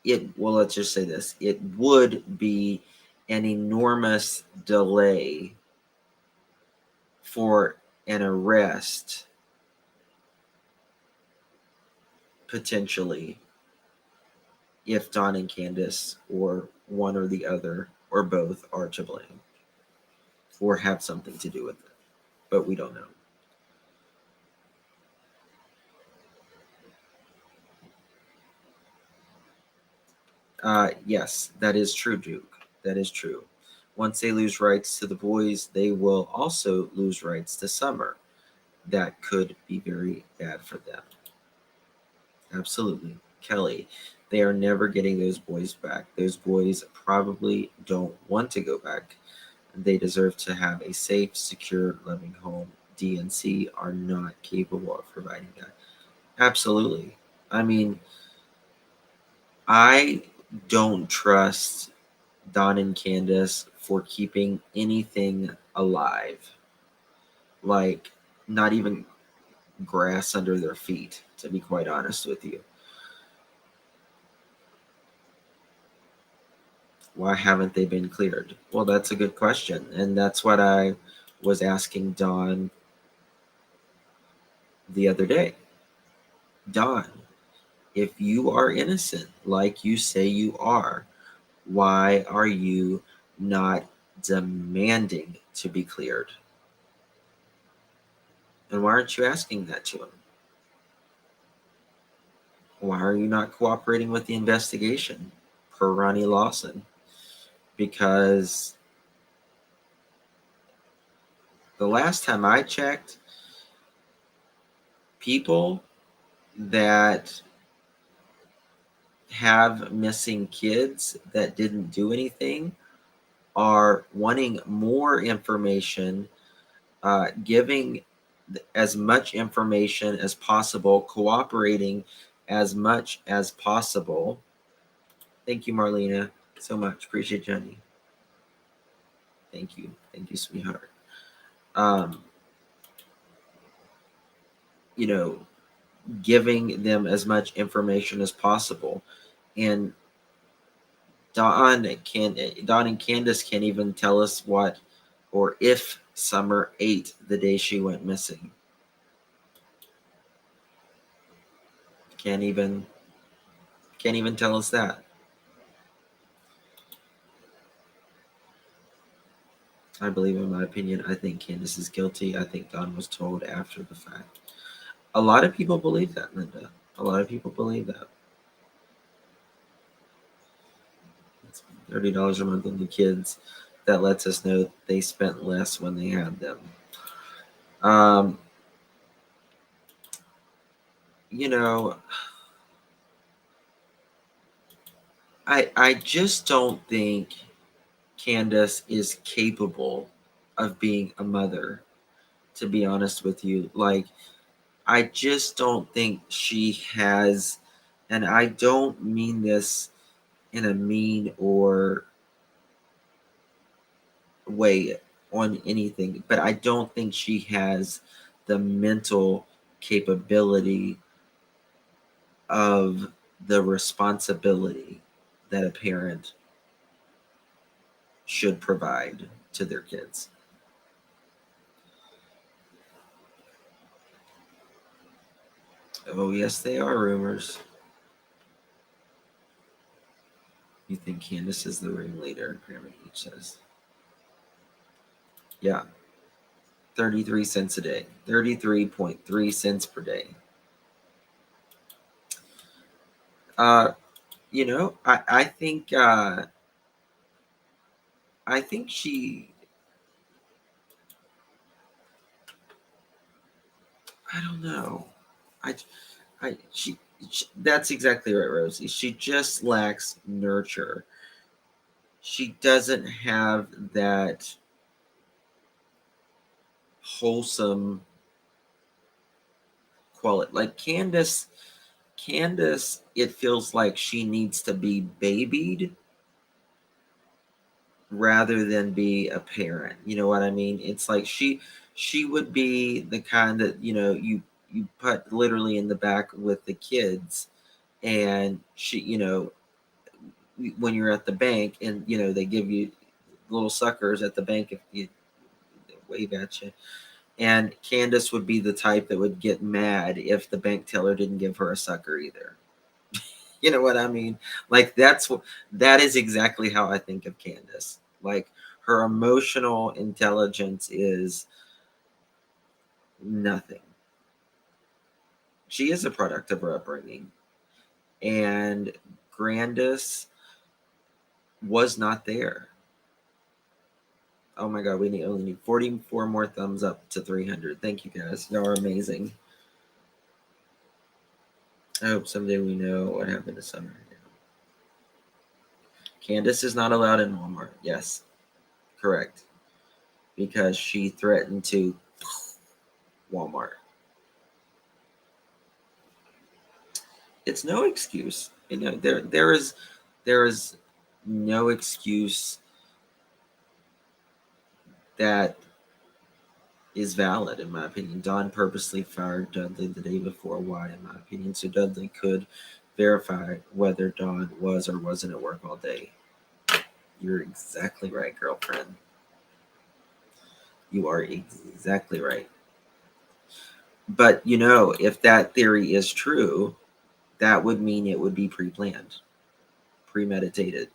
S1: let's just say this, it would be an enormous delay for an arrest, potentially, if Don and Candace, or one or the other or both, are to blame or have something to do with it. But we don't know. Yes, that is true, Duke. That is true. Once they lose rights to the boys, they will also lose rights to Summer. That could be very bad for them. Absolutely. Kelly, they are never getting those boys back. Those boys probably don't want to go back. They deserve to have a safe, secure, loving home. DNC are not capable of providing that. Absolutely. I mean, I don't trust Don and Candace for keeping anything alive. Like, not even grass under their feet, to be quite honest with you. Why haven't they been cleared? Well, that's a good question. And that's what I was asking Don the other day. Don, if you are innocent, like you say you are, why are you not demanding to be cleared? And why aren't you asking that to him? Why are you not cooperating with the investigation, per Ronnie Lawson? Because the last time I checked, people that have missing kids that didn't do anything are wanting more information, giving as much information as possible, cooperating as much as possible. Thank you, Marlena, so much. Appreciate you, honey. Thank you, sweetheart. You know, giving them as much information as possible, and Don and Candace can't even tell us what or if Summer ate the day she went missing. Can't even tell us that. I believe, in my opinion, I think Candace is guilty. I think Don was told after the fact. A lot of people believe that, Linda. A lot of people believe that. It's $30 a month on the kids. That lets us know they spent less when they had them. You know, I just don't think Candace is capable of being a mother, to be honest with you. Like, I just don't think she has, and I don't mean this in a mean or way on anything, but I don't think she has the mental capability of the responsibility that a parent should provide to their kids. Oh, yes, they are rumors. You think Candace is the ringleader, Grandma H says. Yeah. 33 cents a day. 33.3 cents per day. You know, I think she, I don't know. She, that's exactly right, Rosie. She just lacks nurture. She doesn't have that wholesome quality. Like Candace, it feels like she needs to be babied rather than be a parent. You know what I mean? It's like she would be the kind that, you put literally in the back with the kids, and she, when you're at the bank and they give you little suckers at the bank if you they wave at you. And Candace would be the type that would get mad if the bank teller didn't give her a sucker either. You know what I mean? Like that is exactly how I think of Candace. Like her emotional intelligence is nothing. She is a product of her upbringing. And Grandis was not there. Oh my God, we only need 44 more thumbs up to 300. Thank you guys. Y'all are amazing. I hope someday we know what happened to Summer. Candace is not allowed in Walmart. Yes, correct. Because she threatened to Walmart. It's no excuse. There is no excuse that is valid in my opinion. Don purposely fired Dudley the day before. Why, in my opinion? So Dudley could verify whether Don was or wasn't at work all day. You're exactly right, girlfriend. You are exactly right. But if that theory is true, that would mean it would be pre-planned, premeditated.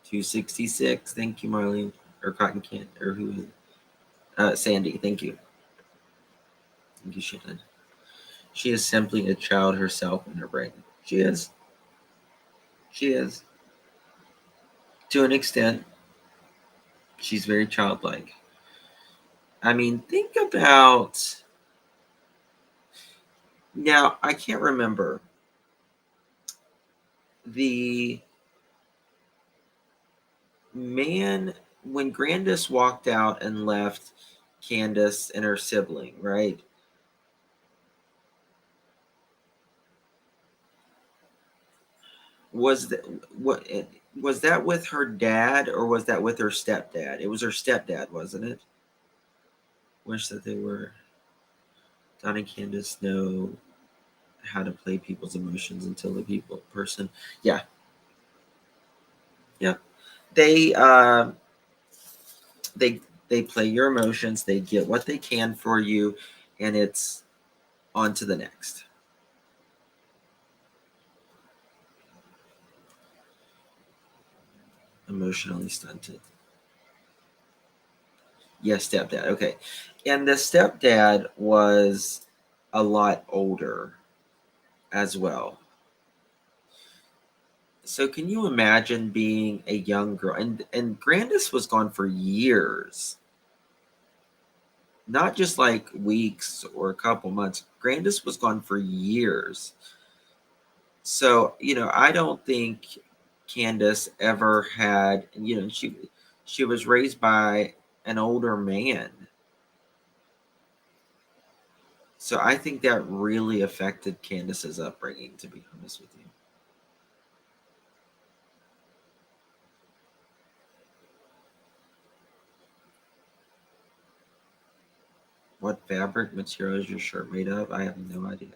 S1: 266. Thank you, Marlene. Or Cotton Can. Or who is it? Sandy. Thank you. Thank you, Shannon. She is simply a child herself in her brain. She is. She is. To an extent, she's very childlike. I mean, think about. Now, I can't remember. The man, when Grandis walked out and left Candace and her sibling, right? Was that with her dad or was that with her stepdad? It was her stepdad, wasn't it? Wish that they were. Don and Candace know how to play people's emotions until the person. Yeah. Yeah. They they play your emotions, they get what they can for you, and it's on to the next. Emotionally stunted. Yes, stepdad. Okay. And the stepdad was a lot older as well. So can you imagine being a young girl? And Grandis was gone for years. Not just like weeks or a couple months. Grandis was gone for years. So, I don't think Candace ever had, she was raised by an older man. So I think that really affected Candace's upbringing, to be honest with you. What fabric material is your shirt made of? I have no idea.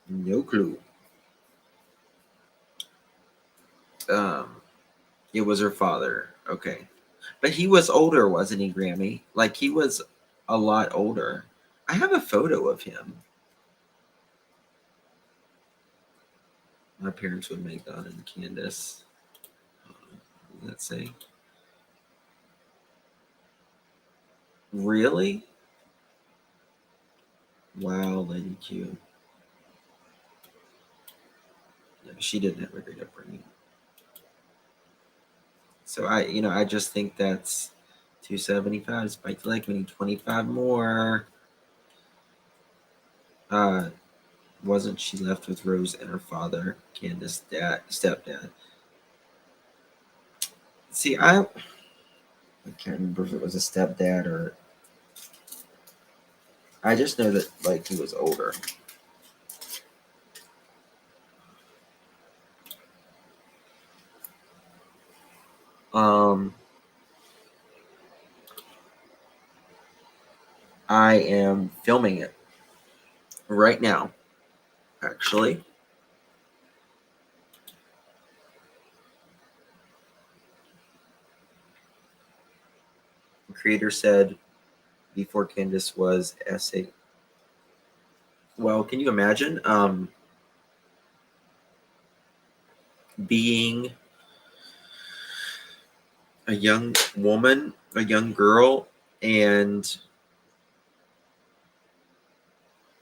S1: No clue. It was her father. Okay. But he was older, wasn't he, Grammy? Like he was a lot older. I have a photo of him. My parents would make Don and Candace. What does that say? Really? Wow, Lady Q. Yeah, she didn't have a great upbringing. So I just think that's 275. Spike the leg. We need 25 more. Wasn't she left with Rose and her father, Candace' stepdad? See, I can't remember if it was a stepdad or. I just know that like he was older. I am filming it right now, actually. The creator said before Candace was SA. Well, can you imagine being a young woman, a young girl, and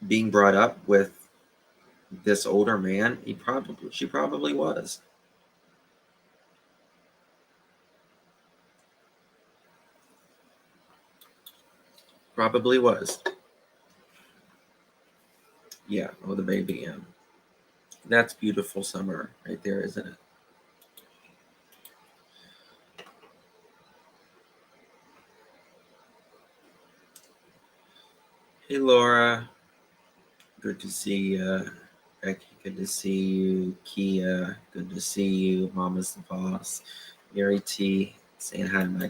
S1: being brought up with this older man? She probably was. Probably was. Yeah. Oh, the baby. Yeah. That's beautiful summer right there, isn't it? Hey, Laura. Good to see you. Becky, good to see you. Kia, good to see you. Mama's the boss. Mary T, saying hi to my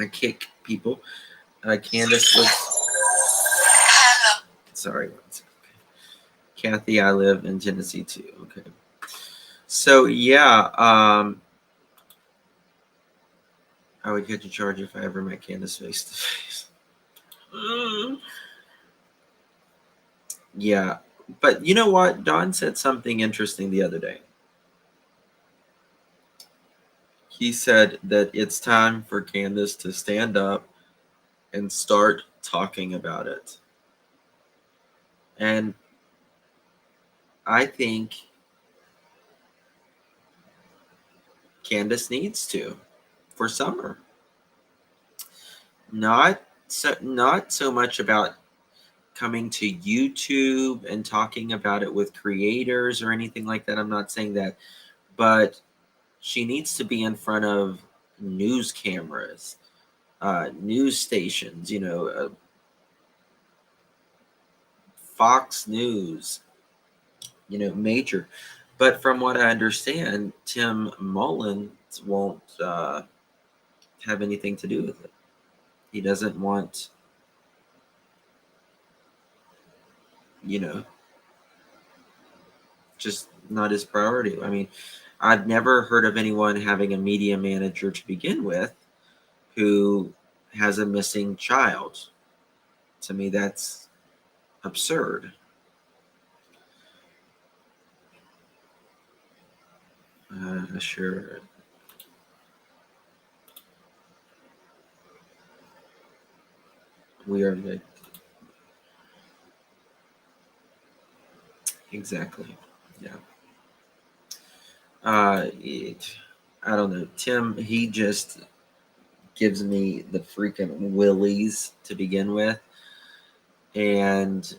S1: kick people. Candace was. Sorry, one second. Kathy, I live in Tennessee too. Okay. So yeah, I would get to charge if I ever met Candace face to face. Yeah, but you know what? Don said something interesting the other day. He said that it's time for Candace to stand up and start talking about it. And I think Candace needs to for summer. Not so much about coming to YouTube and talking about it with creators or anything like that. I'm not saying that, but she needs to be in front of news cameras, news stations, Fox News, major. But from what I understand, Tim Mullins won't have anything to do with it. He doesn't want, just not his priority. I mean, I've never heard of anyone having a media manager to begin with who has a missing child. To me, that's absurd. Sure. We are like, exactly. Yeah. I don't know. Tim, he just gives me the freaking willies to begin with. And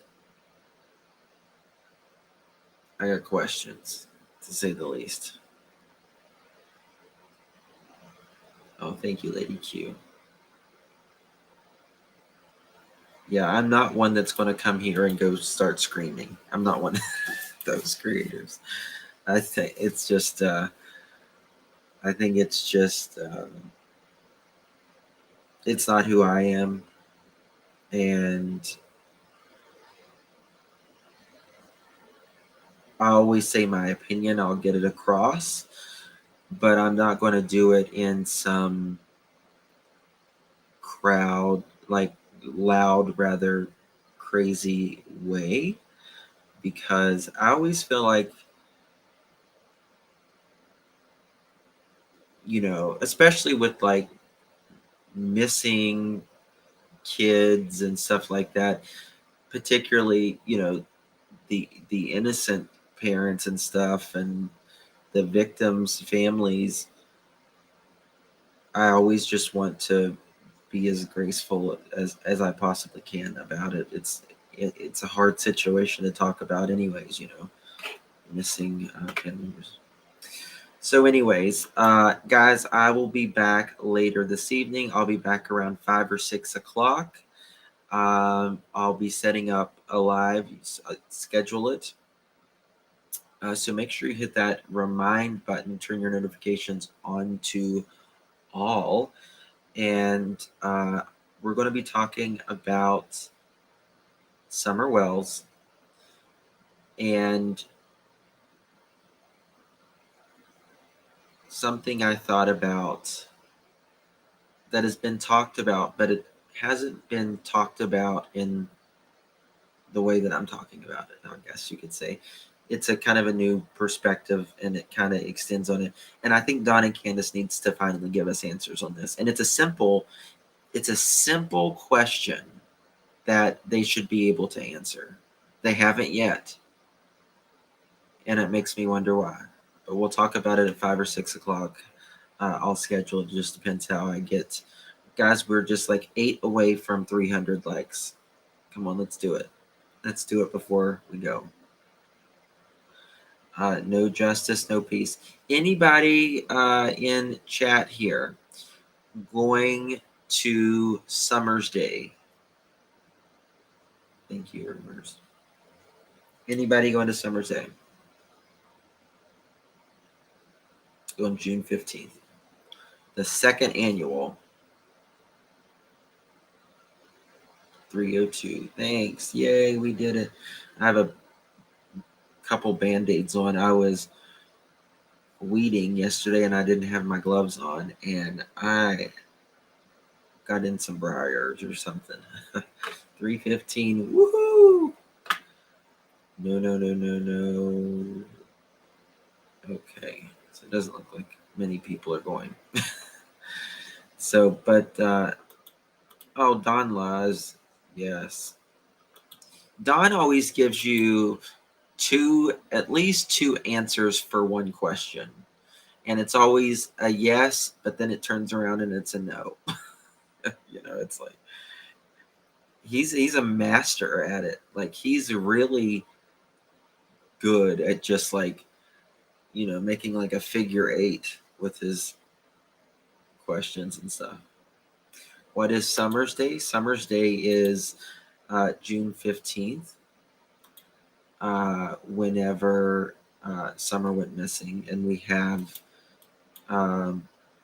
S1: I got questions, to say the least. Oh, thank you, Lady Q. Yeah, I'm not one that's going to come here and go start screaming. I'm not one of those creators. I think it's just, it's not who I am. And I always say my opinion, I'll get it across, but I'm not going to do it in some crowd, like loud, rather crazy way, because I always feel like, especially with like missing kids and stuff like that, particularly, the innocent parents and stuff and the victims' families, I always just want to be as graceful as I possibly can about it. It's a hard situation to talk about anyways, missing family members. So, anyways, guys, I will be back later this evening. I'll be back around 5 or 6 o'clock. I'll be setting up a live, schedule it. So make sure you hit that remind button, turn your notifications on to all. And we're going to be talking about summer wells and something I thought about that has been talked about, but it hasn't been talked about in the way that I'm talking about it, I guess you could say. It's a kind of a new perspective, and it kind of extends on it. And I think Don and Candace needs to finally give us answers on this. And it's a simple question that they should be able to answer. They haven't yet, and it makes me wonder why. But we'll talk about it at 5 or 6 o'clock. I'll schedule it. It just depends how I get. Guys, we're just like 8 away from 300 likes. Come on, let's do it. Let's do it before we go. No justice, no peace. Anybody in chat here going to Summer's Day? Thank you, Rumors. Anybody going to Summer's Day? On June 15th. The second annual. 302. Thanks. Yay, we did it. I have a couple band-aids on. I was weeding yesterday and I didn't have my gloves on, and I got in some briars or something. 315. Woohoo! No. Okay. So it doesn't look like many people are going. So, but oh, Don Laws. Yes. Don always gives you at least two answers for one question. And it's always a yes, but then it turns around and it's a no. It's like he's a master at it. Like, he's really good at just like, making like a figure eight with his questions and stuff. What is Summer's Day? Summer's Day is June 15th. Whenever Summer went missing, and we have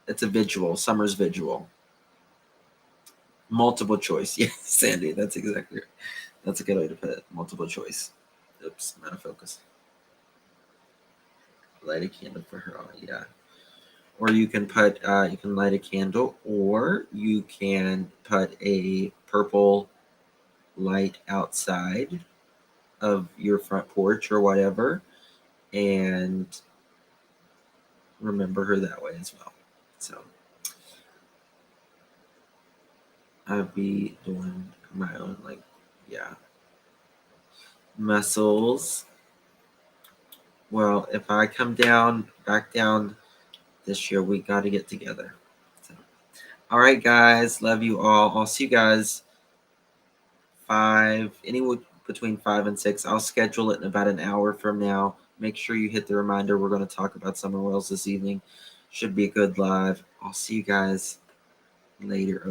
S1: it's a vigil, Summer's vigil. Multiple choice. Yes, Sandy, that's exactly right. That's a good way to put it. Multiple choice. Oops, I'm out of focus. Light a candle for her. Yeah. Or you can light a candle, or you can put a purple light outside of your front porch or whatever, and remember her that way as well. So I'd be doing my own, muscles. Well, if I come back down this year, we got to get together. So, all right, guys, love you all. I'll see you guys anywhere between 5 and 6. I'll schedule it in about an hour from now. Make sure you hit the reminder. We're going to talk about summer wells this evening. Should be a good live. I'll see you guys later.